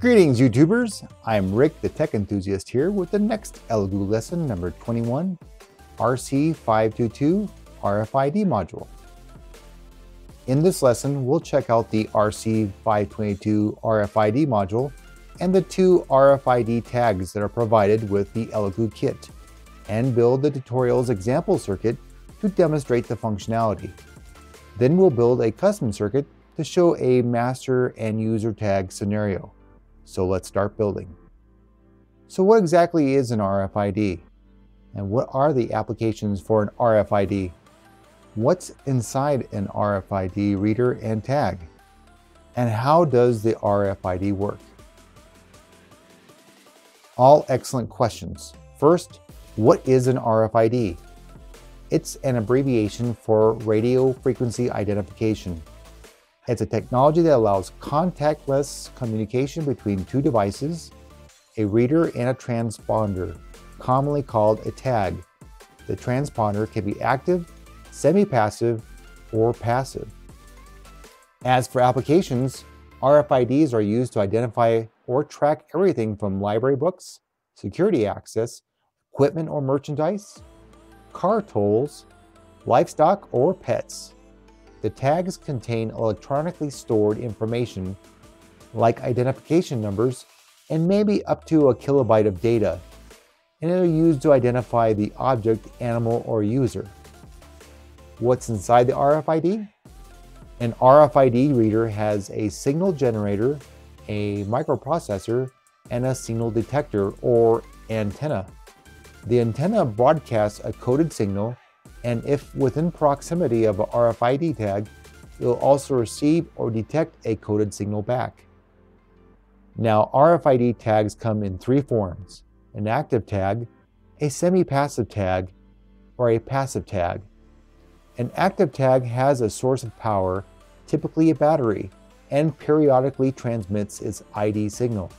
Greetings YouTubers, I'm Rick the Tech Enthusiast here with the next Elegoo Lesson number 21, RC522 RFID Module. In this lesson, we'll check out the RC522 RFID Module and the two RFID tags that are provided with the Elegoo kit, and build the tutorial's example circuit to demonstrate the functionality. Then we'll build a custom circuit to show a master and user tag scenario. So let's start building. So what exactly is an RFID? And what are the applications for an RFID? What's inside an RFID reader and tag? And how does the RFID work? All excellent questions. First, what is an RFID? It's an abbreviation for radio frequency identification. It's a technology that allows contactless communication between two devices, a reader and a transponder, commonly called a tag. The transponder can be active, semi-passive, or passive. As for applications, RFIDs are used to identify or track everything from library books, security access, equipment or merchandise, car tolls, livestock, or pets. The tags contain electronically stored information like identification numbers and maybe up to a kilobyte of data, and they are used to identify the object, animal, or user. What's inside the RFID? An RFID reader has a signal generator, a microprocessor, and a signal detector or antenna. The antenna broadcasts a coded signal, and if within proximity of a RFID tag, it will also receive or detect a coded signal back. Now, RFID tags come in three forms: an active tag, a semi-passive tag, or a passive tag. An active tag has a source of power, typically a battery, and periodically transmits its ID signal.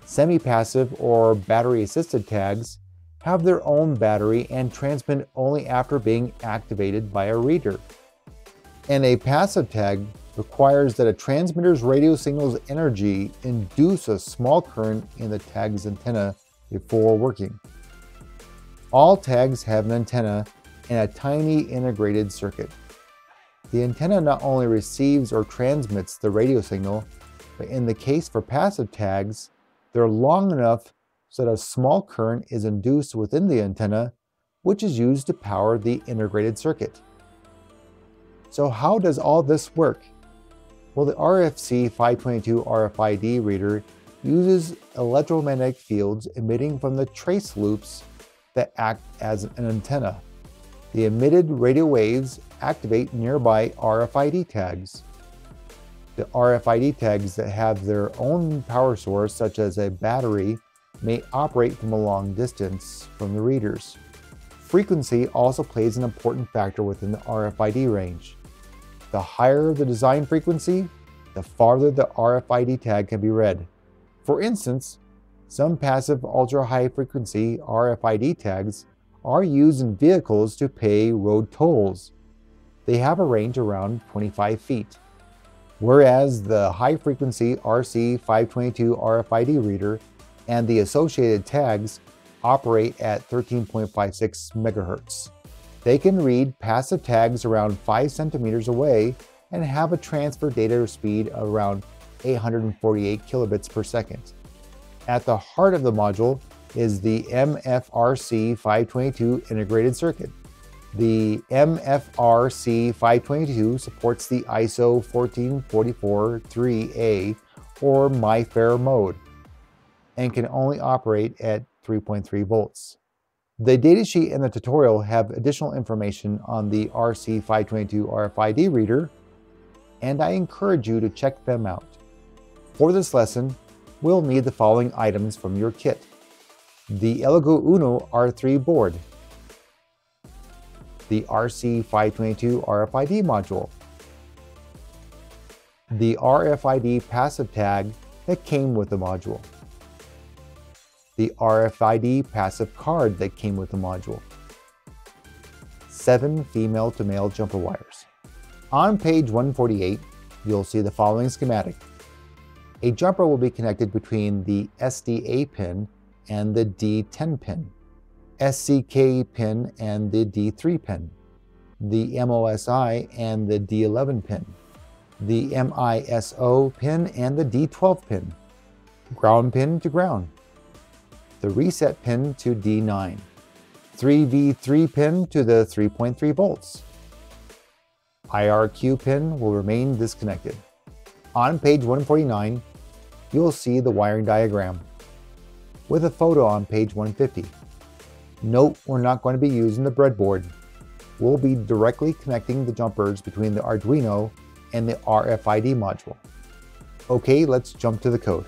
Semi-passive or battery-assisted tags have their own battery and transmit only after being activated by a reader. And a passive tag requires that a transmitter's radio signal's energy induce a small current in the tag's antenna before working. All tags have an antenna and a tiny integrated circuit. The antenna not only receives or transmits the radio signal, but in the case for passive tags, they're long enough so that a small current is induced within the antenna, which is used to power the integrated circuit. So how does all this work? Well, the RC522 RFID reader uses electromagnetic fields emitting from the trace loops that act as an antenna. The emitted radio waves activate nearby RFID tags. The RFID tags that have their own power source, such as a battery, may operate from a long distance from the readers. Frequency also plays an important factor within the RFID range. The higher the design frequency, the farther the RFID tag can be read. For instance, some passive ultra-high frequency RFID tags are used in vehicles to pay road tolls. They have a range around 25 feet. Whereas the high-frequency RC522 RFID reader and the associated tags operate at 13.56 MHz. They can read passive tags around 5 centimeters away and have a transfer data speed of around 848 kilobits per second. At the heart of the module is the MFRC522 integrated circuit. The MFRC522 supports the ISO 14443A or MyFair mode, and can only operate at 3.3 volts. The datasheet and the tutorial have additional information on the RC522 RFID reader, and I encourage you to check them out. For this lesson, we'll need the following items from your kit: the Elegoo UNO R3 board, the RC522 RFID module, the RFID passive tag that came with the module, the RFID passive card that came with the module, 7 female-to-male jumper wires. On page 148, you'll see the following schematic. A jumper will be connected between the SDA pin and the D10 pin, SCK pin and the D3 pin, the MOSI and the D11 pin, the MISO pin and the D12 pin, ground pin to ground, the reset pin to D9, 3V3 pin to the 3.3 volts. IRQ pin will remain disconnected. On page 149, you'll see the wiring diagram with a photo on page 150. Note we're not going to be using the breadboard. We'll be directly connecting the jumpers between the Arduino and the RFID module. Okay, let's jump to the code.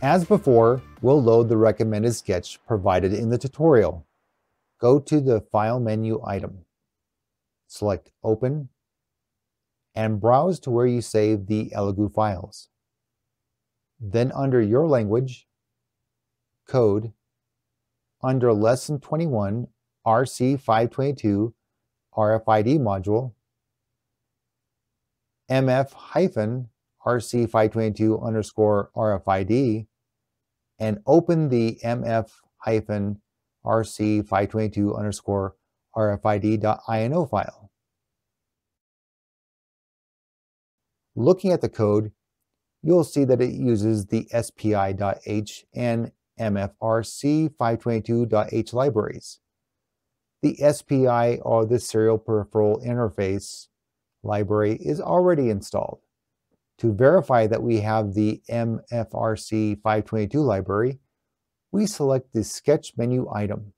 As before, we'll load the recommended sketch provided in the tutorial. Go to the File menu item. Select Open, and browse to where you save the Elegoo files. Then under your language, Code, under Lesson 21, RC522 RFID Module, MF-RC522_RFID, and open the MF-RC522_RFID.INO file. Looking at the code, you'll see that it uses the SPI.h and MFRC522.h libraries. The SPI, or the Serial Peripheral Interface library, is already installed. To verify that we have the MFRC522 library, we select the Sketch menu item.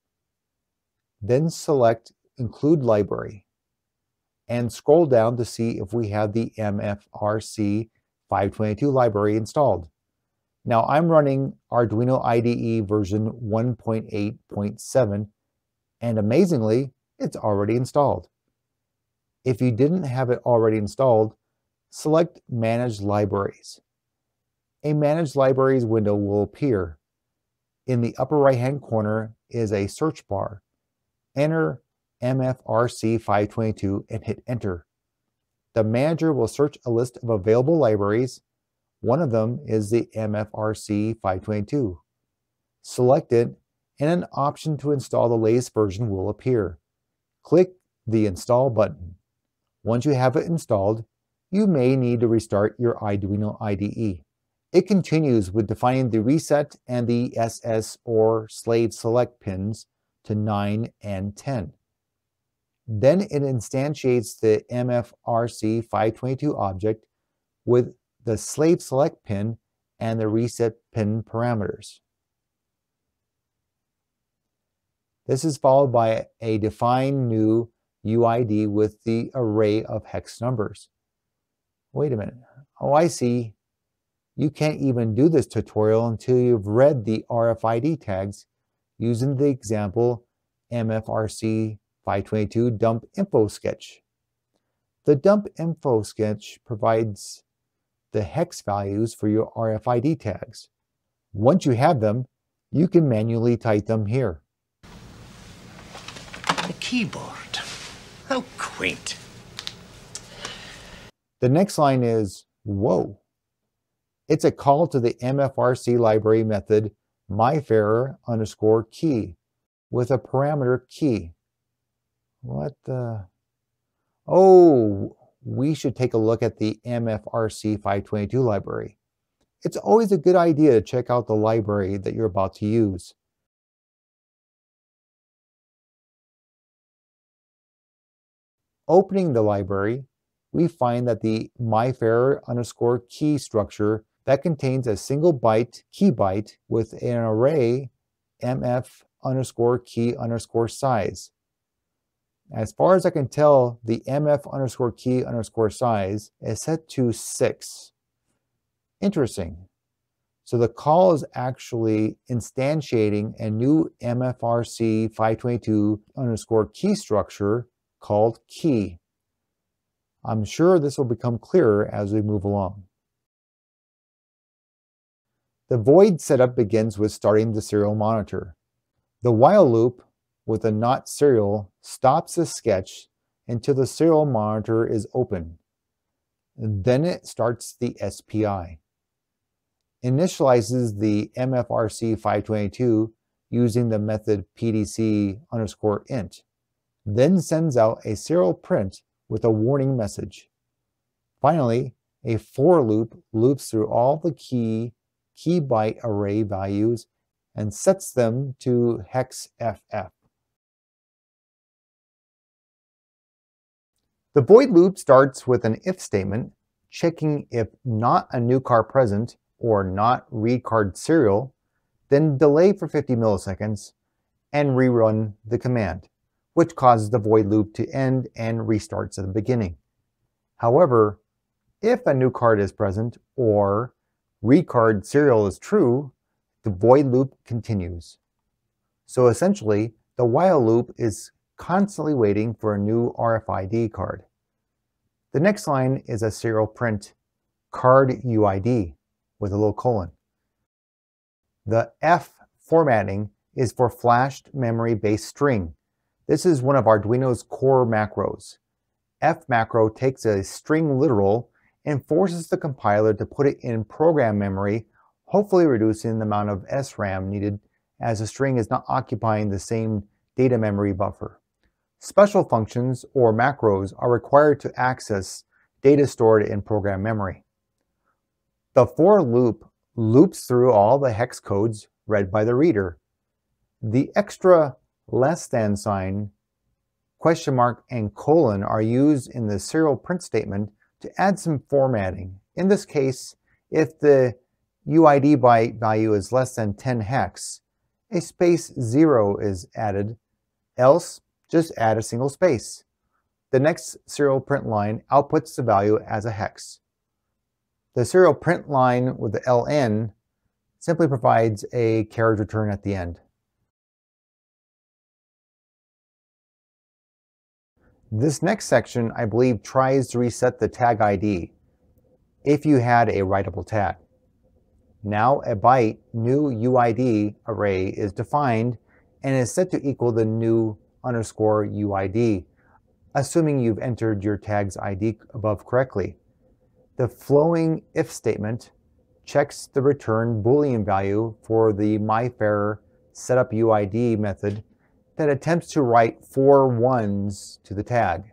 Then select Include Library, and scroll down to see if we have the MFRC522 library installed. Now I'm running Arduino IDE version 1.8.7, and amazingly, it's already installed. If you didn't have it already installed, select Manage Libraries. A Manage Libraries window will appear. In the upper right-hand corner is a search bar. Enter MFRC522 and hit Enter. The manager will search a list of available libraries. One of them is the MFRC522. Select it, and an option to install the latest version will appear. Click the Install button. Once you have it installed, you may need to restart your Arduino IDE. It continues with defining the reset and the SS or slave select pins to 9 and 10. Then it instantiates the MFRC522 object with the slave select pin and the reset pin parameters. This is followed by a define new UID with the array of hex numbers. Wait a minute. Oh, I see. You can't even do this tutorial until you've read the RFID tags using the example MFRC522 dump info sketch. The dump info sketch provides the hex values for your RFID tags. Once you have them, you can manually type them here. A keyboard. How quaint. The next line is, whoa. It's a call to the MFRC library method myFerrer_key with a parameter key. What the? Oh, we should take a look at the MFRC522 library. It's always a good idea to check out the library that you're about to use. Opening the library, we find that the myFerrer_key structure that contains a single byte key byte with an array mf_key_size. As far as I can tell, the mf_key_size is set to 6. Interesting. So the call is actually instantiating a new MFRC522_key structure called key. I'm sure this will become clearer as we move along. The void setup begins with starting the serial monitor. The while loop with a not serial stops the sketch until the serial monitor is open. Then it starts the SPI. initializes the MFRC522 using the method PDC_int, then sends out a serial print with a warning message. Finally, a for loop loops through all the key byte array values and sets them to hex FF. The void loop starts with an if statement, checking if not a new card present or not read card serial, then delay for 50 milliseconds and rerun the command, which causes the void loop to end and restarts at the beginning. However, if a new card is present or read card serial is true, the void loop continues. So essentially, the while loop is constantly waiting for a new RFID card. The next line is a serial print card UID with a little colon. The F formatting is for flashed memory-based string. This is one of Arduino's core macros. F macro takes a string literal and forces the compiler to put it in program memory, hopefully reducing the amount of SRAM needed as the string is not occupying the same data memory buffer. Special functions or macros are required to access data stored in program memory. The for loop loops through all the hex codes read by the reader. The extra less than sign, question mark, and colon are used in the serial print statement to add some formatting. In this case, if the UID byte value is less than 10 hex, a space 0 is added, else just add a single space. The next serial print line outputs the value as a hex. The serial print line with the LN simply provides a carriage return at the end. This next section, I believe, tries to reset the tag ID if you had a writable tag. Now a byte new UID array is defined and is set to equal the new _UID, assuming you've entered your tag's ID above correctly. The flowing if statement checks the return Boolean value for the myFair setupUID method that attempts to write 4 ones to the tag.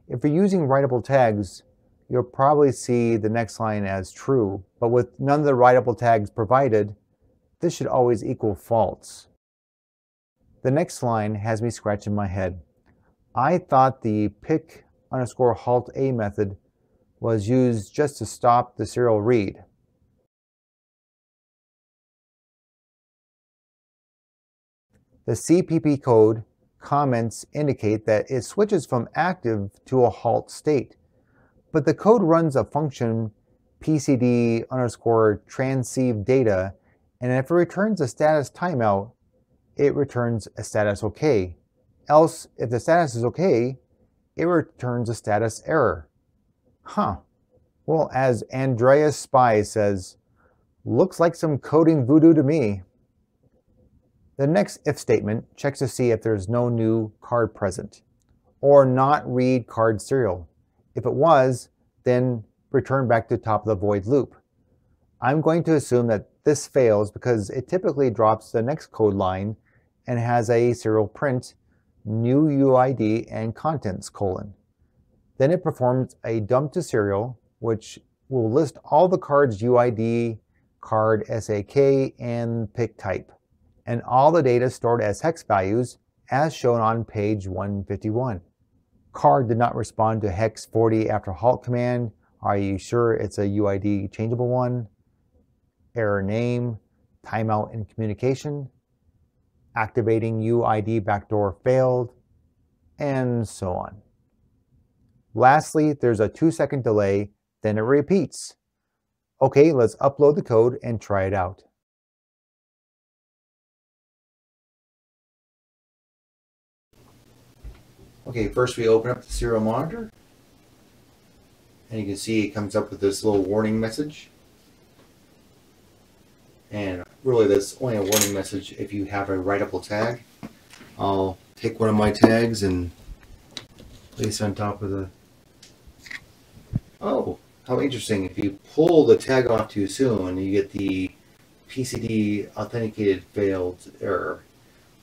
If you're using writable tags, you'll probably see the next line as true, but with none of the writable tags provided, this should always equal false. The next line has me scratching my head. I thought the pick_halt_a method was used just to stop the serial read. The CPP code comments indicate that it switches from active to a halt state, but the code runs a function pcd_transceive data, and if it returns a status timeout, it returns a status OK. Else, if the status is OK, it returns a status error. Huh. Well, as Andreas Spy says, looks like some coding voodoo to me. The next if statement checks to see if there's no new card present, or not read card serial. If it was, then return back to top of the void loop. I'm going to assume that this fails because it typically drops the next code line and has a serial print, new UID and contents : Then it performs a dump to serial, which will list all the cards UID, card SAK, and pick type, and all the data stored as hex values as shown on page 151. Card did not respond to hex 40 after halt command. Are you sure it's a UID changeable one? Error name, timeout in communication, activating UID backdoor failed, and so on. Lastly, there's a 2-second delay, then it repeats. Okay, let's upload the code and try it out. Okay, first we open up the serial monitor, and you can see it comes up with this little warning message. And really that's only a warning message if you have a writable tag. I'll take one of my tags and place it on top of the... Oh, how interesting. If you pull the tag off too soon, you get the PCD authenticated failed error.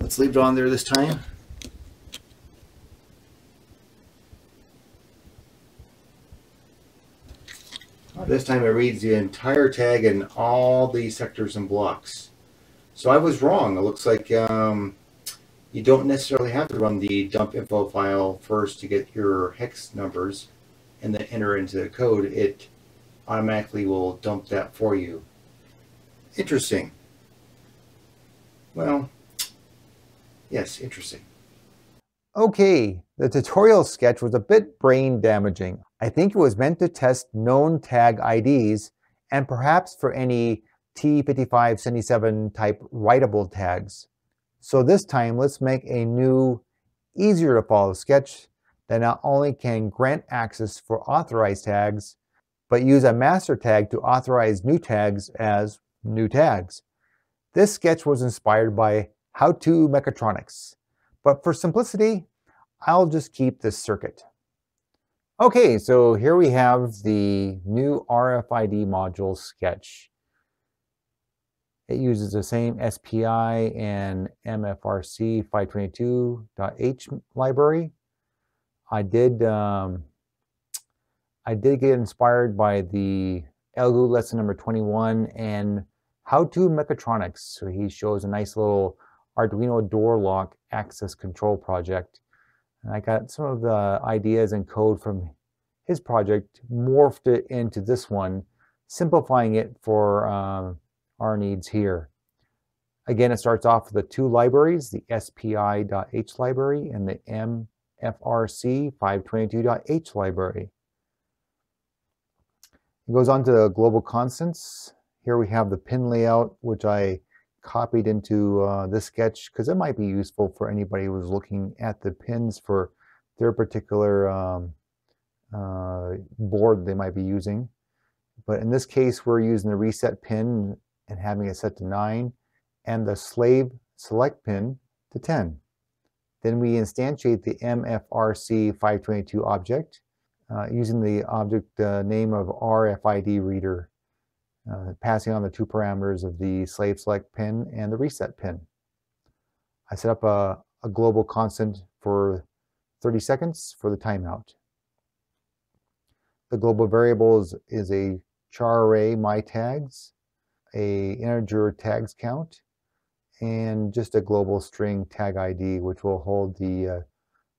Let's leave it on there this time. This time it reads the entire tag and all the sectors and blocks. So I was wrong. It looks like you don't necessarily have to run the dump info file first to get your hex numbers and then enter into the code. It automatically will dump that for you. Interesting. Well, yes, interesting. Okay, the tutorial sketch was a bit brain damaging. I think it was meant to test known tag IDs and perhaps for any T5577 type writable tags. So this time let's make a new, easier to follow sketch that not only can grant access for authorized tags, but use a master tag to authorize new tags as new tags. This sketch was inspired by Howtomechatronics, but for simplicity, I'll just keep this circuit. Okay, so here we have the new RFID module sketch. It uses the same SPI and RC522 library. I did get inspired by the Elegoo Lesson number 21 and Howtomechatronics. So he shows a nice little Arduino door lock access control project. And I got some of the ideas and code from his project, morphed it into this one, simplifying it for our needs here. Again, it starts off with the two libraries, the SPI.h library and the MFRC522.h library. It goes on to the global constants. Here we have the pin layout, which I copied into this sketch because it might be useful for anybody who's looking at the pins for their particular board they might be using. But in this case, we're using the reset pin and having it set to 9 and the slave select pin to 10. Then we instantiate the MFRC522 object using the object name of RFID reader, passing on the two parameters of the slave select pin and the reset pin. I set up a global constant for 30 seconds for the timeout. The global variable is a char array my tags, a integer tags count, and just a global string tag ID, which will hold the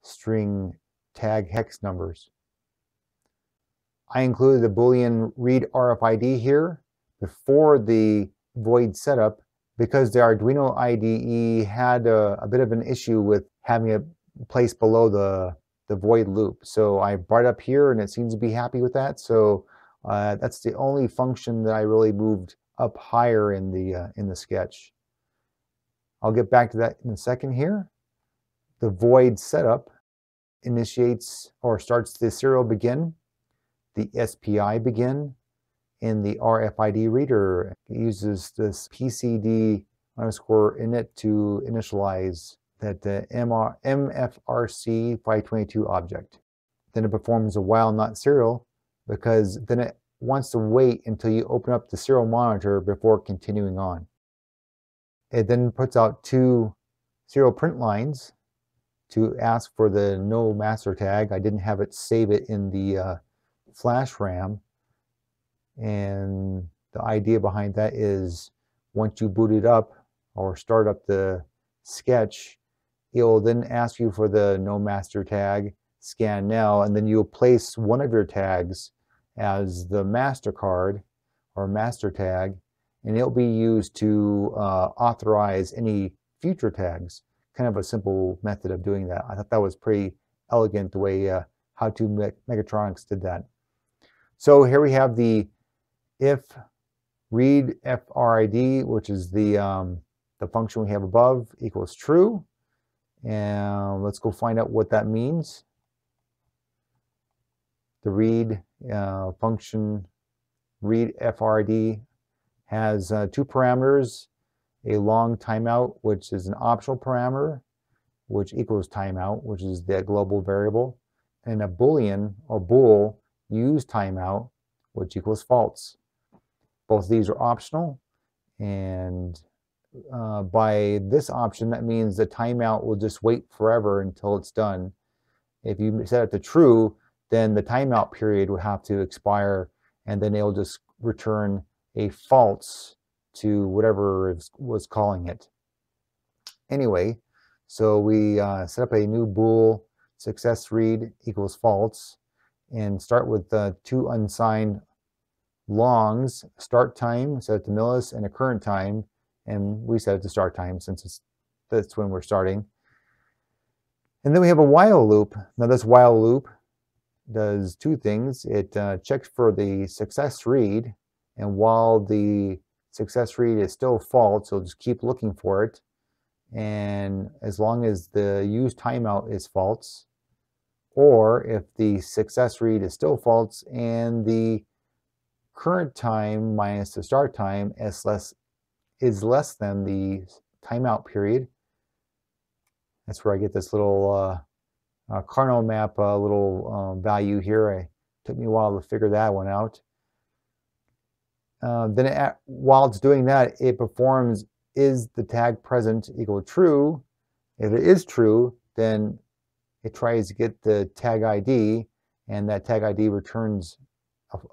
string tag hex numbers. I included the Boolean read RFID here before the void setup because the Arduino IDE had a bit of an issue with having it placed below the void loop. So I brought it up here and it seems to be happy with that. So that's the only function that I really moved up higher in the sketch. I'll get back to that in a second here. The void setup initiates or starts the serial begin, the SPI begin, and the RFID reader uses this PCD_init to initialize that MFRC522 object. Then it performs a while not serial because then it wants to wait until you open up the serial monitor before continuing on. It then puts out two serial print lines to ask for the no master tag. I didn't have it save it in the flash RAM. And the idea behind that is once you boot it up or start up the sketch, it will then ask you for the no master tag, scan now, and then you'll place one of your tags as the master card or master tag, and it'll be used to authorize any future tags. Kind of a simple method of doing that. I thought that was pretty elegant the way Howtomechatronics did that. So here we have the if read FRID, which is the function we have above, equals true. And let's go find out what that means. The read function read FRID has two parameters, a long timeout, which is an optional parameter, which equals timeout, which is the global variable, and a Boolean or bool use timeout, which equals false. Both of these are optional, and by this option, that means the timeout will just wait forever until it's done. If you set it to true, then the timeout period would have to expire, and then it'll just return a false to whatever was calling it. Anyway, so we set up a new bool, success read equals false, and start with two unsigned longs, start time, set it to millis, and a current time, and we set it to start time since that's when we're starting. And then we have a while loop. Now this while loop does two things. It checks for the success read, and while the success read is still false, it'll just keep looking for it. And as long as the use timeout is false, or if the success read is still false and the current time minus the start time is less than the timeout period. That's where I get this little Carnot map little value here. It took me a while to figure that one out. Then while it's doing that, it performs is the tag present equal true. If it is true, then it tries to get the tag ID, and that tag ID returns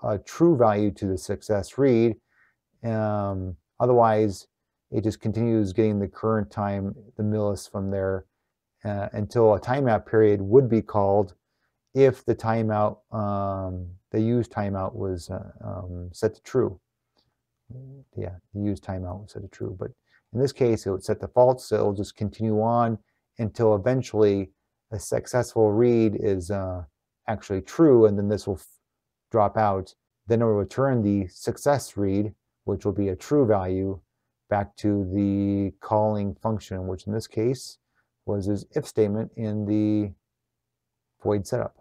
a true value to the success read. Otherwise, it just continues getting the current time, the millis from there, until a timeout period would be called if the timeout, the use timeout was set to true. Yeah, the use timeout was set to true. But in this case, it would set to false, so it'll just continue on until eventually a successful read is actually true, and then this will drop out. Then it will return the success read, which will be a true value, back to the calling function, which in this case was his if statement in the void setup.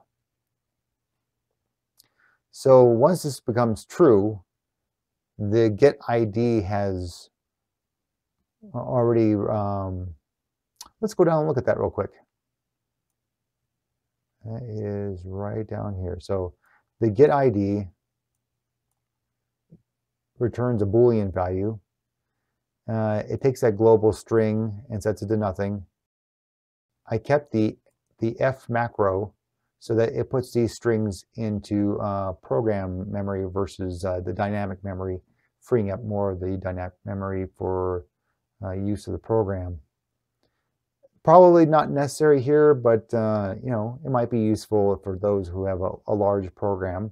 So once this becomes true, the get ID has already, let's go down and look at that real quick. That is right down here. So the get ID returns a Boolean value. It takes that global string and sets it to nothing. I kept the F macro so that it puts these strings into program memory versus the dynamic memory, freeing up more of the dynamic memory for use of the program. Probably not necessary here, but you know, it might be useful for those who have a large program.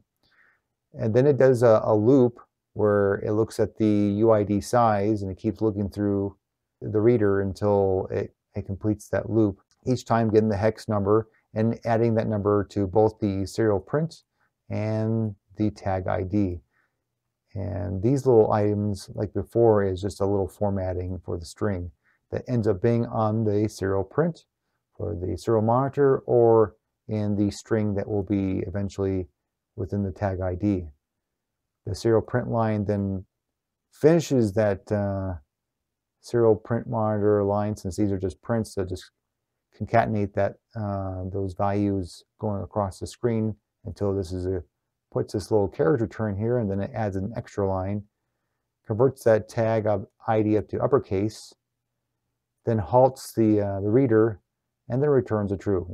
And then it does a loop where it looks at the UID size, and it keeps looking through the reader until it completes that loop, each time getting the hex number and adding that number to both the serial print and the tag ID. And these little items, like before, is just a little formatting for the string that ends up being on the serial print for the serial monitor, or in the string that will be eventually within the tag ID. The serial print line then finishes that serial print monitor line. Since these are just prints, so just concatenate that those values going across the screen until this is puts this little character return here, and then it adds an extra line, converts that tag ID up to uppercase, then halts the reader, and then returns a true,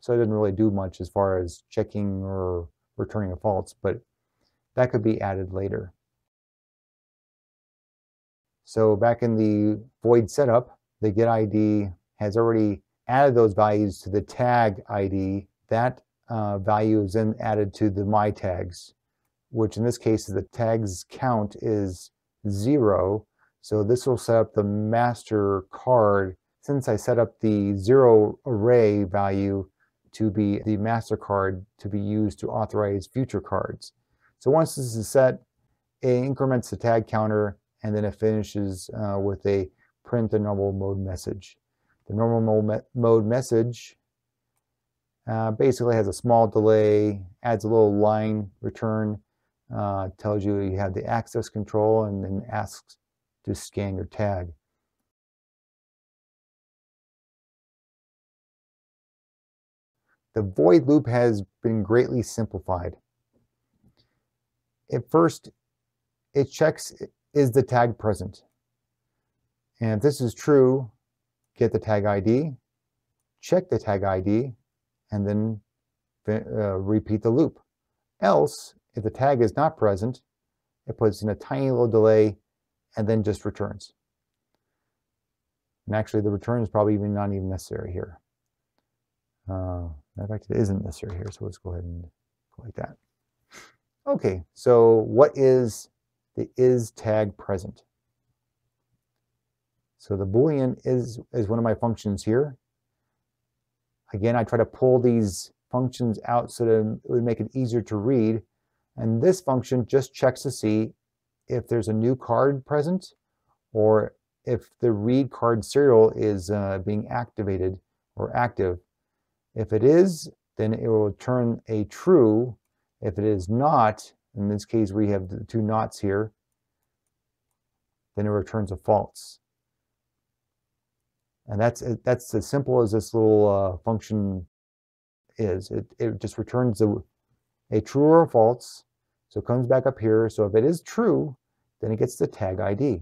so it doesn't really do much as far as checking or returning a false, but that could be added later. So back in the void setup, the get ID has already added those values to the tag ID. That value is then added to the my tags, which in this case the tags count is 0. So this will set up the master card. Since I set up the 0 array value to be the master card to be used to authorize future cards. So once this is set, it increments the tag counter, and then it finishes with a print the normal mode message. The normal mode message basically has a small delay, adds a little line return, tells you you have the access control, and then asks to scan your tag. The void loop has been greatly simplified. At first, it checks, is the tag present? And if this is true, get the tag ID, check the tag ID, and then repeat the loop. Else, if the tag is not present, it puts in a tiny little delay and then just returns. And actually, the return is probably not even necessary here. Matter of fact, it isn't necessary here, so let's go ahead and go like that. Okay, so what is the is tag present? So the Boolean is one of my functions here. Again, I try to pull these functions out so that it would make it easier to read. And this function just checks to see if there's a new card present or if the read card serial is being activated or active. If it is, then it will return a true. If it is not, in this case we have the two nots here, then it returns a false. And that's as simple as this little function is. It just returns a true or a false. So it comes back up here. So if it is true, then it gets the tag ID.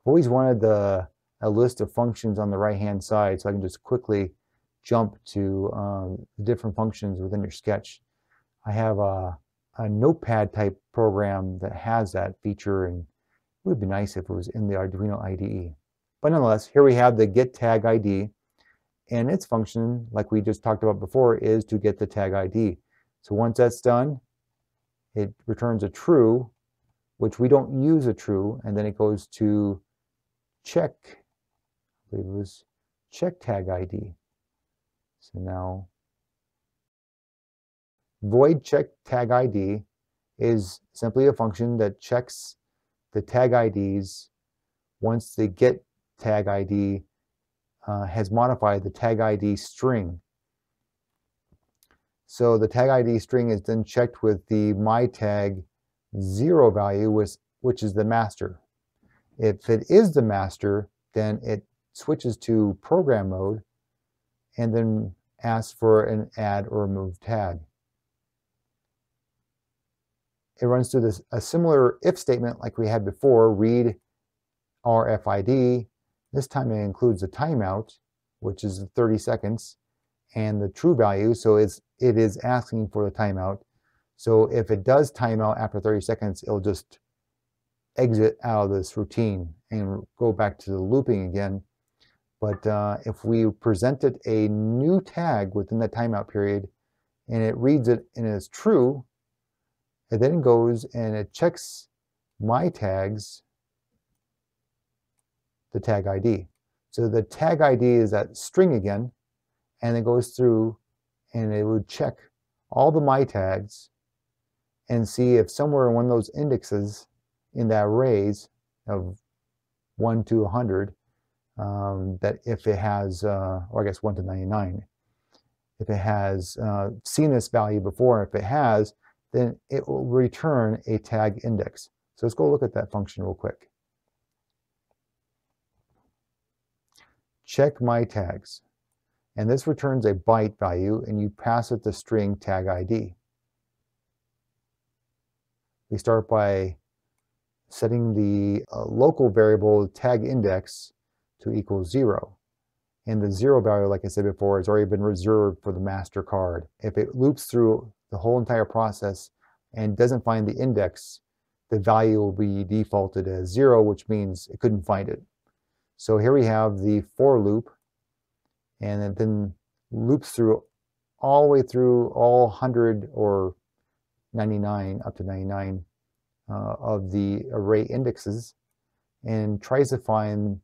Always wanted a list of functions on the right-hand side so I can just quickly jump to the different functions within your sketch. I have a notepad type program that has that feature, and it would be nice if it was in the Arduino IDE. But nonetheless, here we have the get tag ID, and its function, like we just talked about before, is to get the tag ID. So once that's done, it returns a true, which we don't use a true, and then it goes to check, I believe it was check tag ID. So now void check tag ID is simply a function that checks the tag IDs once the get tag ID has modified the tag ID string. So the tag ID string is then checked with the myTag 0 value, which is the master. If it is the master, then it switches to program mode and then asks for an add or remove tag. It runs through a similar if statement like we had before, read RFID. This time it includes a timeout, which is 30 seconds, and the true value, so it is asking for the timeout. So if it does time out after 30 seconds, it'll just exit out of this routine and go back to the looping again. But if we presented a new tag within the timeout period and it reads it and it's true, it then goes and it checks my tags, the tag ID. So the tag ID is that string again, and it goes through and it would check all the my tags and see if somewhere in one of those indexes in that arrays of 1 to 100, that if it has, or I guess 1 to 99, if it has seen this value before, if it has, then it will return a tag index. So let's go look at that function real quick. Check my tags. And this returns a byte value, and you pass it the string tag ID. We start by setting the local variable tag index to equal 0. And the 0 value, like I said before, has already been reserved for the master card. If it loops through the whole entire process and doesn't find the index, the value will be defaulted as 0, which means it couldn't find it. So here we have the for loop, and it then loops through all the way through all 100 or 99, up to 99 of the array indexes, and tries to find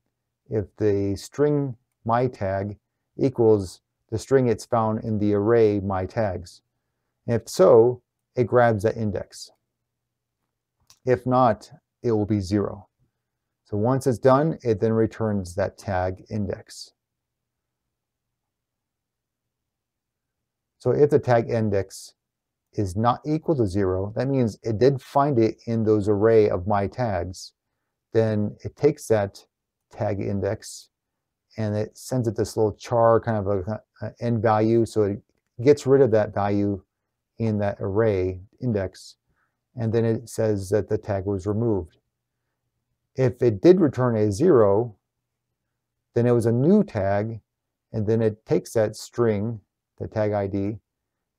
if the string my tag equals the string it's found in the array my tags. If so, it grabs that index. If not, it will be 0. So once it's done, it then returns that tag index. So if the tag index is not equal to 0, that means it did find it in those array of my tags. Then it takes that tag index and it sends it this little char kind of an end value, so gets rid of that value in that array index, and then it says that the tag was removed. If it did return a 0, then it was a new tag, and then it takes that string, the tag ID,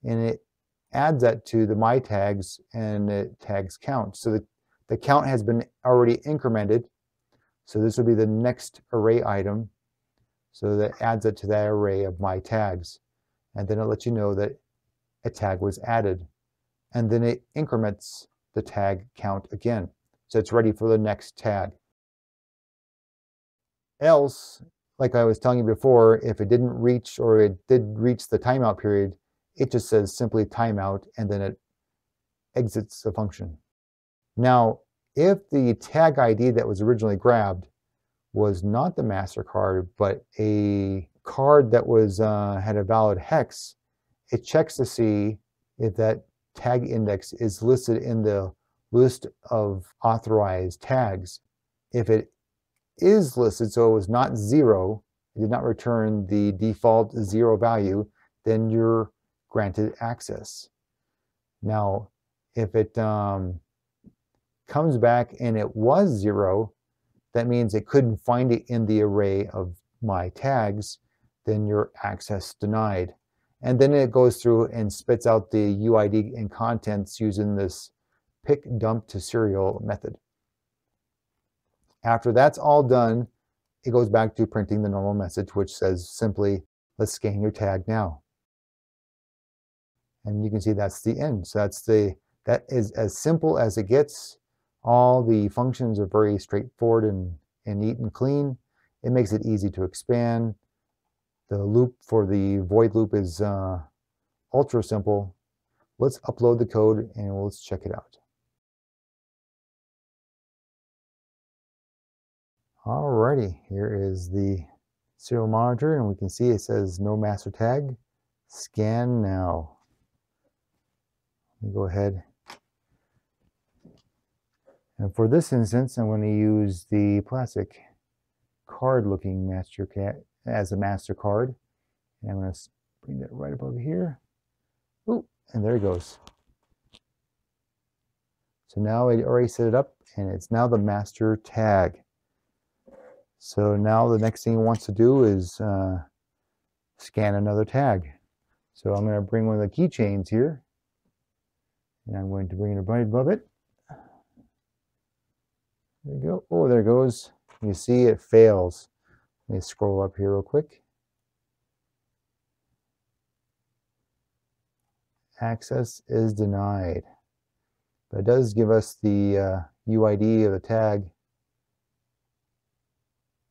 and it adds that to the my tags, and it tags count. So the count has been already incremented. So this will be the next array item. So that adds it to that array of my tags. And then it lets you know that a tag was added. And then it increments the tag count again. So it's ready for the next tag. Else, like I was telling you before, if it didn't reach, or it did reach the timeout period, it just says simply timeout, and then it exits the function. Now, if the tag ID that was originally grabbed was not the MasterCard, but a card that was had a valid hex, it checks to see if that tag index is listed in the list of authorized tags. If it is listed, so it was not 0, it did not return the default 0 value, then you're granted access. Now, if it comes back and it was 0, that means it couldn't find it in the array of my tags, then your access denied. And then it goes through and spits out the UID and contents using this pick dump to serial method. After that's all done, it goes back to printing the normal message, which says simply, let's scan your tag now. And you can see that's the end. So that is as simple as it gets. All the functions are very straightforward and neat and clean. It makes it easy to expand. The loop for the void loop is ultra simple. Let's upload the code and let's check it out. Alrighty, here is the serial monitor, and we can see it says no master tag. Scan now. Let me go ahead. And for this instance, I'm going to use the plastic card-looking MasterCard as a MasterCard. And I'm going to bring that right above here. Ooh, and there it goes. So now I already set it up, and it's now the master tag. So now the next thing it wants to do is scan another tag. So I'm going to bring one of the keychains here, and I'm going to bring it right above it. There we go. Oh, there it goes. You see it fails. Let me scroll up here real quick. Access is denied. But it does give us the UID of the tag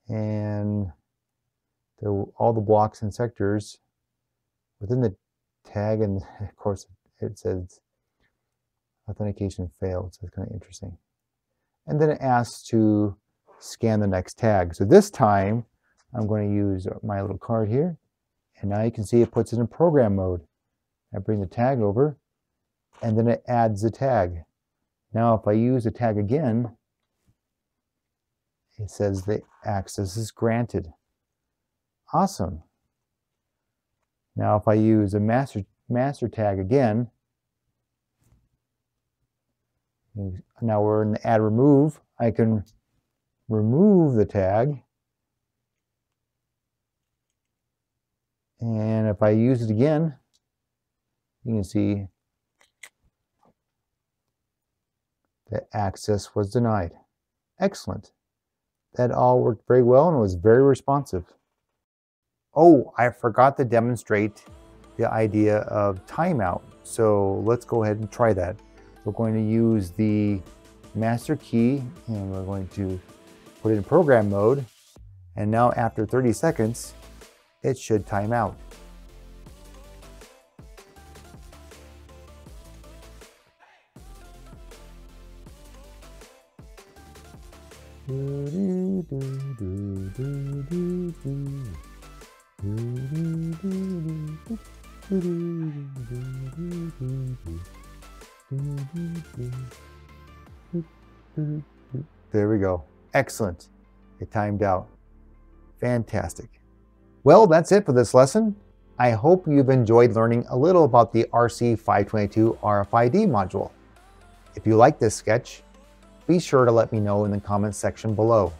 and all the blocks and sectors within the tag, and of course it says authentication failed, so it's kind of interesting. And then it asks to scan the next tag. So this time I'm going to use my little card here, and now you can see it puts it in program mode. I bring the tag over, and then it adds the tag. Now if I use the tag again, it says the access is granted. Awesome. Now if I use a master tag again, now we're in add remove, I can remove the tag. And if I use it again, you can see that access was denied. Excellent. That all worked very well and was very responsive. Oh, I forgot to demonstrate the idea of timeout. So let's go ahead and try that. We're going to use the master key, and we're going to put it in program mode. And now after 30 seconds, it should time out. There we go. Excellent. It timed out. Fantastic. Well, that's it for this lesson. I hope you've enjoyed learning a little about the RC522 RFID module. If you like this sketch, be sure to let me know in the comments section below.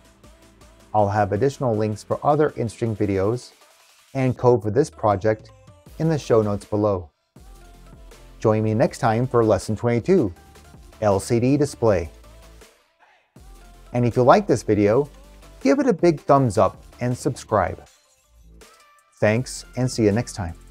I'll have additional links for other interesting videos and code for this project in the show notes below. Join me next time for Lesson 22, LCD Display. And if you like this video, give it a big thumbs up and subscribe. Thanks, and see you next time.